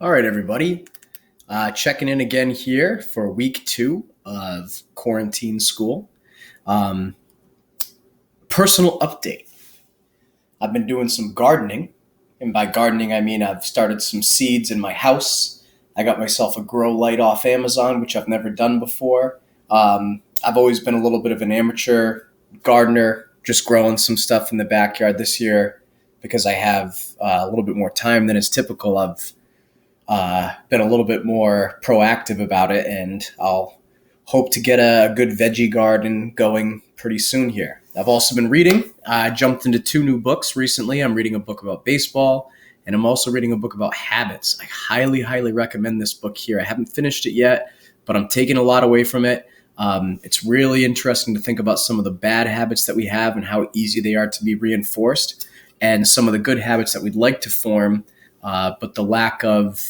All right, everybody. Checking in again here for week 2 of quarantine school. Um, Personal update. I've been doing some gardening. And by gardening, I mean I've started some seeds in my house. I got myself a grow light off Amazon, which I've never done before. I've always been a little bit of an amateur gardener, just growing some stuff in the backyard this year because I have a little bit more time than is typical. I've been a little bit more proactive about it, and I'll hope to get a good veggie garden going pretty soon here. I've also been reading. I jumped into 2 new books recently. I'm reading a book about baseball, and I'm also reading a book about habits. I highly, highly recommend this book here. I haven't finished it yet, but I'm taking a lot away from it. It's really interesting to think about some of the bad habits that we have and how easy they are to be reinforced, and some of the good habits that we'd like to form, but the lack of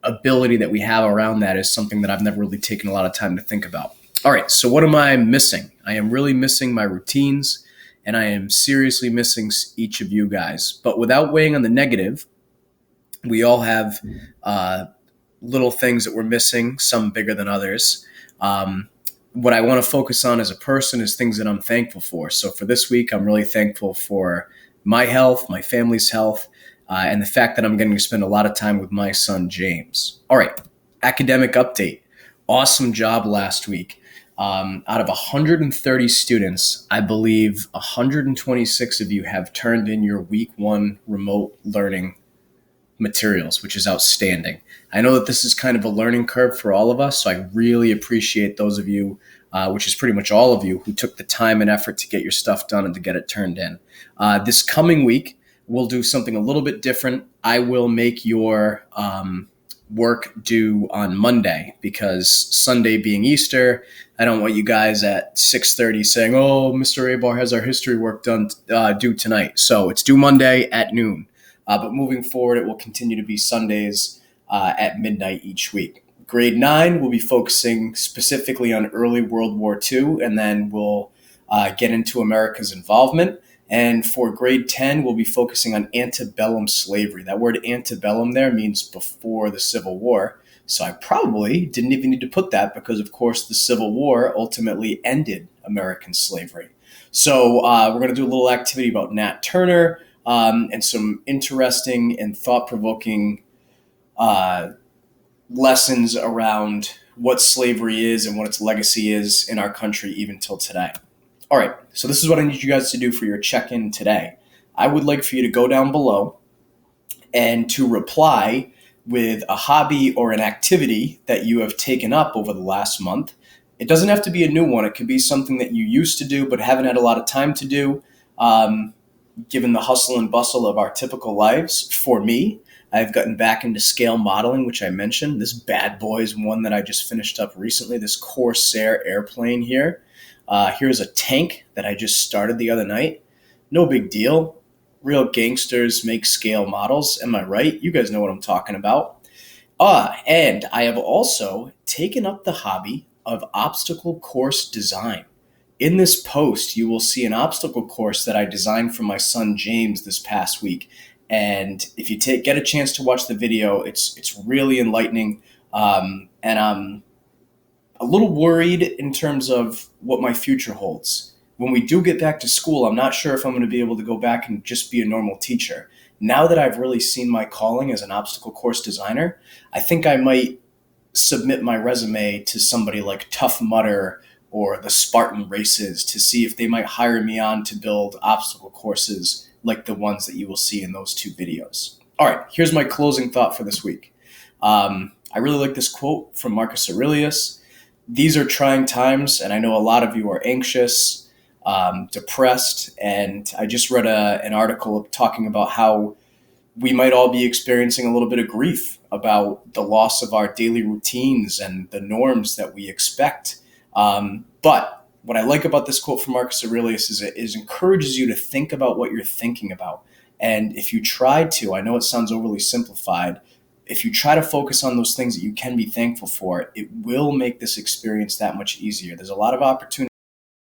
ability that we have around that is something that I've never really taken a lot of time to think about. All right, so what am I missing? I am really missing my routines, and I am seriously missing each of you guys. But without weighing on the negative, we all have little things that we're missing, some bigger than others. What I want to focus on as a person is things that I'm thankful for. So for this week, I'm really thankful for my health, my family's health, and the fact that I'm getting to spend a lot of time with my son, James. All right, academic update. Awesome job last week. Out of 130 students, I believe 126 of you have turned in your week 1 remote learning materials, which is outstanding. I know that this is kind of a learning curve for all of us, so I really appreciate those of you, which is pretty much all of you, who took the time and effort to get your stuff done and to get it turned in. This coming week, we'll do something a little bit different. I will make your work due on Monday because Sunday being Easter, I don't want you guys at 6:30 saying, "Oh, Mr. Abar has our history work done due tonight." So it's due Monday at noon. But moving forward, it will continue to be Sundays at midnight each week. Grade 9 will be focusing specifically on early World War II, and then we'll get into America's involvement. And for grade 10, we'll be focusing on antebellum slavery. That word antebellum there means before the Civil War. So I probably didn't even need to put that because, of course, the Civil War ultimately ended American slavery. So we're going to do a little activity about Nat Turner and some interesting and thought-provoking lessons around what slavery is and what its legacy is in our country even till today. All right, so this is what I need you guys to do for your check-in today. I would like for you to go down below and to reply with a hobby or an activity that you have taken up over the last month. It doesn't have to be a new one. It could be something that you used to do but haven't had a lot of time to do, given the hustle and bustle of our typical lives. For me, I've gotten back into scale modeling, which I mentioned. This bad boy is one that I just finished up recently, this Corsair airplane here. Here's a tank that I just started the other night. No big deal. Real gangsters make scale models. Am I right? You guys know what I'm talking about. And I have also taken up the hobby of obstacle course design. In this post, you will see an obstacle course that I designed for my son, James, this past week. And if you get a chance to watch the video, it's really enlightening. And I'm a little worried in terms of what my future holds. When we do get back to school, I'm not sure if I'm going to be able to go back and just be a normal teacher. Now that I've really seen my calling as an obstacle course designer, I think I might submit my resume to somebody like Tough Mudder or the Spartan Races to see if they might hire me on to build obstacle courses like the ones that you will see in those 2 videos. All right, here's my closing thought for this week. I really like this quote from Marcus Aurelius. These are trying times, and I know a lot of you are anxious, depressed, and I just read an article talking about how we might all be experiencing a little bit of grief about the loss of our daily routines and the norms that we expect. But what I like about this quote from Marcus Aurelius is it encourages you to think about what you're thinking about. And if you try to, I know it sounds overly simplified, if you try to focus on those things that you can be thankful for, it will make this experience that much easier. There's a lot of opportunity